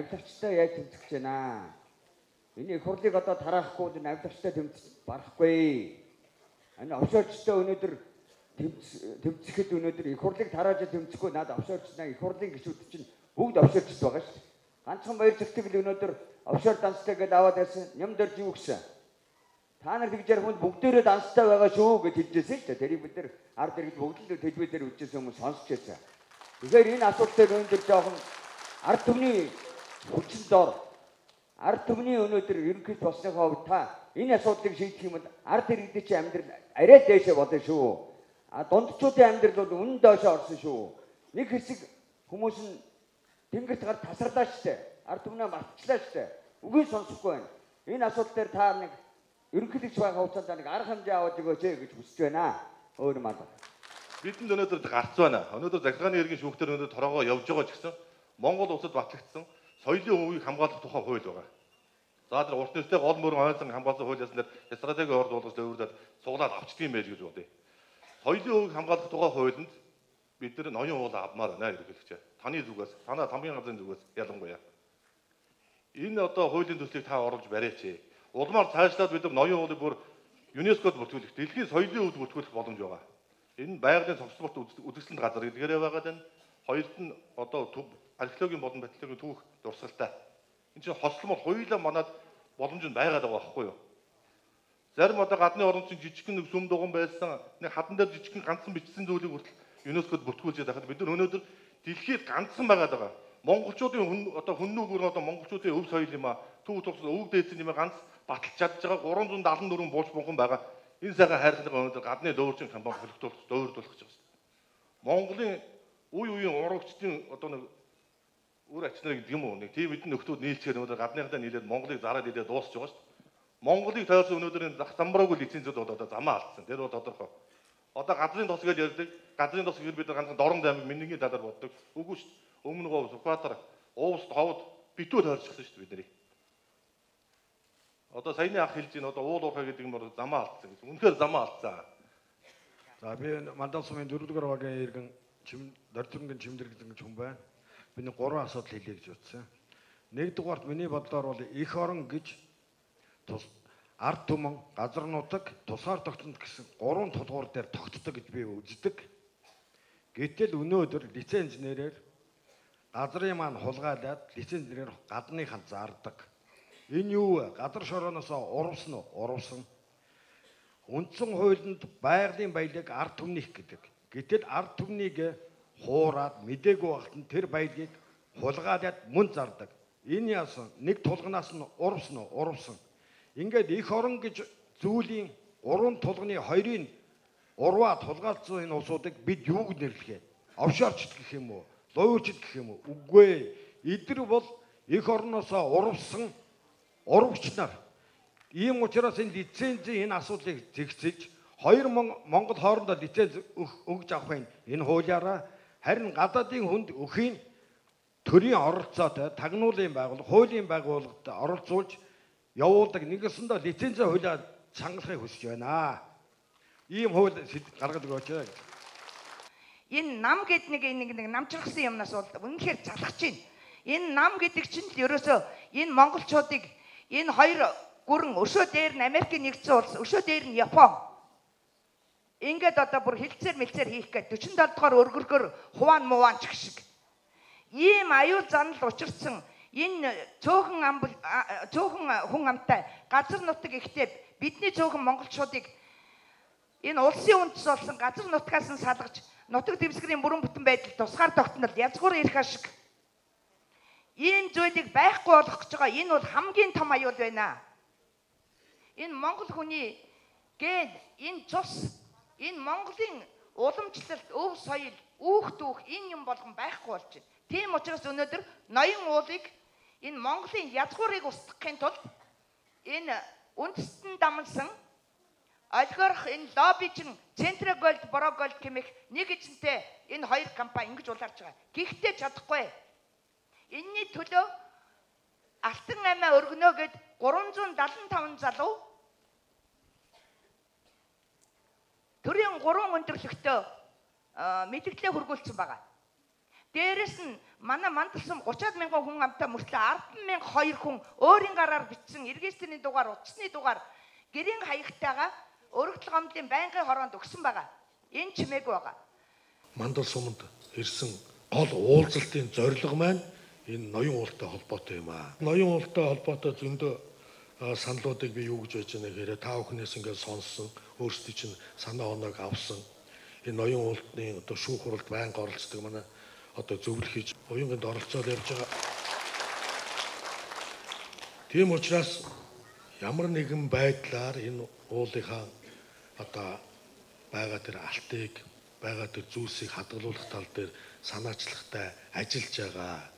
авилгачтай яаж тэмцэх гэж байна. Энэ их хурлыг одоо тараахгүй авилгачтай тэмцэх барахгүй. Энэ офшорчтой өнөөдөр тэмцэхэд өнөөдөр их хурлыг тарааж тэмцэхгүй надад офшорчнаа их хурлын гишүүд чинь бүгд офшорчд байгаа шүү дээ. Ганцхан баяр зүтгэл өнөөдөр офшор данстай гэдээ аваад байсан юм дөрж юу гэсэн. Та нар тэгж ярих хүнд бүгдээрээ данстай байгаа шүү гэж хэлжсэн шүү дээ. Тэрийг бид нар ард иргэд бүгд л телевизээр үзсэн хүмүүс сонсч байсан. Тэгэхээр энэ асуудлыг өнөөдөр жоохон ард түмний хүчин дор ард түмний өнөөдөр ерөнхийд болсныхоо хувьд та энэ асуудлыг шийдэх юм бол ард иргэдийн чинь амьдрал арай дээшээ болно шүү. Дундчуудын амьдрал бол үнэн доошоо орсон шүү. Нэг хэсэг хүмүүс нь тэнгэрт гар тасарлаа штэ. Ард түмнээ мартчихлаа штэ. Үгийг сонсохгүй байна. Энэ асуудал дээр та нэг ерөнхийлөгч байгаа хугацаанд нэг арга хэмжээ аваад өгөөч гэж хүсэж байна. Өөр юм аа. Бидэнд өнөөдөр гарц байна. Өнөөдөр захиргааны иргэн шүүхтэр өнөөдөр торгоо явж байгаа ч гэсэн Монгол улсад батлагдсан соёлын хувийг хамгаалах тухай хууль байгаа. За тэр урт нэртэй гол мөрөн ойлсон хамгаалсан хуулиас нэр стратегийн орд болгож өөрөөр цуглаад авчдгийм байж гэж бодъё. Соёлын хувийг хамгаалах тухай хуулинд бид нар ноён уул авмаар байна ерөнхийлөгч. Таны зүгээс, танаа хамгийн газрын зүгээс ялангуяа. Энэ одоо хуулийн төслийг та оруулж бариач. Улмаар цаашлаад бид нар ноён уулыг бүр ЮНЕСКОд бүртгүүлэх, дэлхийн соёлын өвд бүртгүүлэх боломж байгаа. Энэ байгалийн цогцлолт үзэсгэлэнт газар гэдгээрээ байгаа даа. Хоёрт нь одоо археологийн болон батлагийн түүх дурсгалтай. Энэ чинь хосломор хоёулаа манад боломж нь байгаад байгаа байхгүй юу? Зарим одоо гадны орн чинь жижигхэн нэг сүм дугуун байсан, нэг хадан дээр жижигхэн ганцхан бичсэн зүйлийг хүртэл ЮНЕСКОд бүртгүүлж байхад бид нар өнөөдөр дэлхийд ганцхан байгаад байгаа. Монголчуудын одоо хүннүүгээр одоо монголчуудын өв соёл юм а, түүх тусгал өвөг дээдсэн юм ганц баталж чадж байгаа 374 бууч бунхан байгаа. Энэ сайхан хайрцагтай өнөөдөр гадны дөөөржин компани дөөрлөх гэж байгаа. Монголын үе үеийн урагчдын одоо нэг үр ач нар гэдэг юм уу? Нэг тийм эдэн нөхдүүд нийлцгээр өнөөдөр гадныхаа нийлээд Монголыг зараад идээд дуусч байгаа шүү дээ. Монголыг тойрсон өнөөдөр энэ зах замбраагүй лицензүүд одоо замаа алдсан. Тэр бол тодорхой. Одоо газрын тос гэж ярьдаг. Газрын тос гэхэл бид ганцхан Дорнод аймаг Миннигийн талаар боддог. Үгүй шүү дээ. Өмнө говь, Сүхбаатар, Уус, Ховд битүү тойрчихсан шүү дээ бид нарыг. Одоо саяны ах хэлж ийн одоо уул уурхай гэдэг юм бол замаа алдсан гэсэн. Үнэхээр замаа алдсан. За би Мандал сумын 4-р багийн иргэн Дордонгийн чимдэр гэдэг хүн байна. Би нэг 3 асуудал хэлье гэж утсан. Нэгдүгээрт миний бодлоор бол эх орон гэж ард түмэн, газар нутаг, тусгаар тогтнод гэсэн 3 тулгуур дээр тогтдог гэж би үздэг. Гэтэл өнөөдөр лиценз нэрээр газрын маань хулгайлаад лиценз нэрээр гадныхан зардаг. Энэ юу вэ? Газар шорооноос урвсан уу? Урвсан. Үндсэн хуулинд байгалийн баялаг ард түмнийх гэдэг. Гэтэл ард түмнийг хуураад мдээгүй багт нь тэр баялагийг хулгайлаад мөн зардаг. Энэ яасан? Нэг тулганаас нь урвсан уу? Урвсан. Ингээд эх орон гэж зүйлийн 3 тулганы 2-ын урваа тулгаалцсан энэ улсуудыг бид юу гэж нэрлэхээ? Офшорчд гэх юм уу? Луурчд гэх юм уу? Үгүй. Эдгээр бол эх орноос урвсан урвагч нар. Ийм учраас энэ лицензийн энэ асуудлыг зэгцэлж хоёр Монгол хоорондоо лиценз өгж авахын энэ хуулиараа харин гадаадын хүнд өхийн төрийн оролцоотой тагнуулын байгууллага, хуулийн байгууллагад оролцуулж явуулдаг нэгсэндээ лицензээ хуулиар чангалахыг хүсэж байна. Ийм хууль гаргаж өгөөч. Энэ нам гэдэг нэг намчрахсан юмнаас бол үнэхээр залхаж байна. Энэ нам гэдэг чинь л ерөөсөө энэ монголчуудыг энэ хоёр гүрэн өшөө дээр нь Америкийн нэгдсэн улс, өшөө дээр нь Япон. Ингээд одоо бүр хилцээр мэлцээр хийх гээд 47 дугаар өргөргөр хуван муван ч гэх шиг. Ийм аюул занал учирсан энэ цөөхөн хүн амтай газар нутаг ихтэй бидний цөөхөн монголчуудыг энэ улсын үндэс болсон газар нутгаас нь салгаж нутаг дэвсгэрийн бүрэн бүтэн байдал тусгаар тогтнол язгуур ирэх ашиг. Ийм зүйлийг байхгүй болгох гэж байгаа энэ бол хамгийн том аюул байна. Энэ монгол хүний ген, энэ цус, энэ Монголын уламжлалт, өв соёл, үүх дүүх энэ юм болгон байхгүй болж байна. Тийм учраас өнөөдөр ноён уулыг энэ Монголын язгуурыг устгахын тулд энэ үндэстэн дамнсан олигарх энэ лоббичин Центрогольд, Борогольд гэмэх нэг эзэнтэй энэ хоёр компани ингэж улаарч байгаа. Гэхдээ чадахгүй. Энийний төлөө Алтан аймаа өргөнөө гэд 375 залуу төрийн 3 өндөрлөгтөө мэдээлэлээ хургуулсан байгаа. Дээрээс нь манай мандалсан 30-аад мянган хүн амтай мөртлөө 10,002 хүн өөрийн гараар бичсэн эргээсний дугаар, утасны дугаар гэрийн хаягтайгаа өргөдөл гомдлын байнгын хороонд өгсөн байгаа. Энэ чимээгүй байгаа. Мандал суманд ирсэн гол уулзалтын зорилго маань энэ ноён уултай холбоотой юм аа. Ноён уултай холбоотой зөндөө саналуудыг би юу гэж байж байна гэхээр та бүхнээс ингээд сонссон, өөрсдөө чинь санаа оноог авсан. Энэ ноён уултны одоо шүүх хуралд байнга оролцдог манай одоо зөвлөх хийж уянганд оролцоод явж байгаа. Тийм учраас ямар нэгэн байдлаар энэ уулынхаа одоо байгаа тэр алтыг, байгаа тэр зүйлсийг хадгалуулах тал дээр санаачлагтай ажиллаж байгаа.